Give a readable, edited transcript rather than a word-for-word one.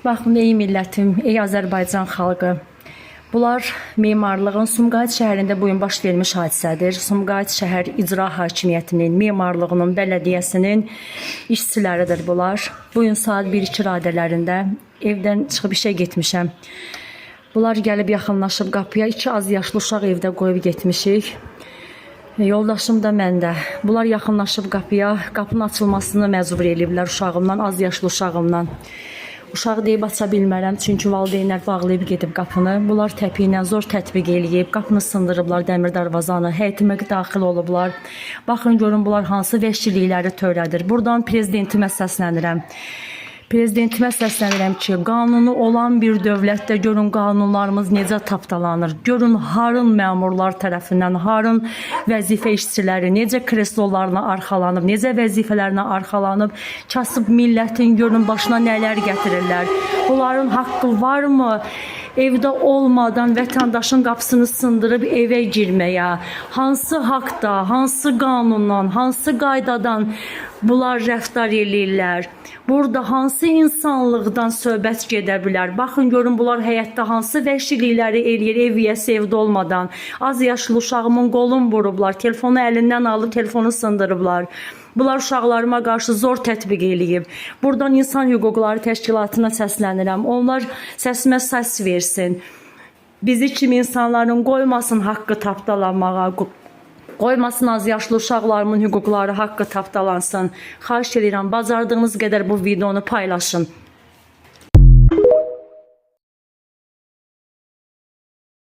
Baxın, ey millətim, ey Azərbaycan xalqı. Bunlar memarlığın Sumqayıt şəhərində bu gün baş vermiş hadisədir. Sumqayıt şəhər icra hakimiyyətinin, memarlığının, bələdiyyəsinin işçiləridir bunlar. Bu gün saat 1-2 radələrində evdən çıxıb işə getmişəm. Bunlar gəlib yaxınlaşıb qapıya, 2 az yaşlı uşaq evdə qoyub getmişik. Yoldaşım da mən də. Bunlar yaxınlaşıb qapıya, qapının açılmasını məcbur eləyiblər uşağımdan, az yaşlı uşağımdan. Uşağı deyib aça bilmərəm, çünki valideynlər bağlayıb gedib qapını. Bunlar təpi ilə zor tətbiq eləyib, qapını sındırıblar, dəmir darvazanı, həyitimə daxil olublar. Baxın, görün bunlar hansı vəhşilikləri törədir. Buradan prezidentimə səslənirəm. Prezidentimə səslənirəm ki, qanunu olan bir dövlətdə görün qanunlarımız necə tapdalanır. Görün harın məmurlar tərəfindən, harın vəzifə işçiləri necə kreslolarına arxalanıb, necə vəzifələrinə arxalanıb, kasıb millətin görün başına nələr gətirirlər. Bunların haqqı varmı? Evdə olmadan vətəndaşın qapısını sındırıb evə girməyə, hansı haqda, hansı qanundan, hansı qaydadan bunlar rəftar eləyirlər? Burada hansı insanlıqdan söhbət gedə bilər? Baxın, görün bunlar həyatda hansı vəhşilikləri eləyir ev yiyəsi evdə olmadan. Az yaşlı uşağımın qolunu vurublar, telefonu əlindən alıb telefonu sındırıblar. Bunlar uşaqlarıma qarşı zor tətbiq eləyib. Buradan İnsan Hüquqları Təşkilatına səslənirəm. Onlar səsimə səs versin. Bizi kimi insanların qoymasın haqqı tapdalanmağa, qoymasın az yaşlı uşaqlarımın hüquqları haqqı tapdalansın. Xahiş edirəm, bacardığınız qədər bu videonu paylaşın.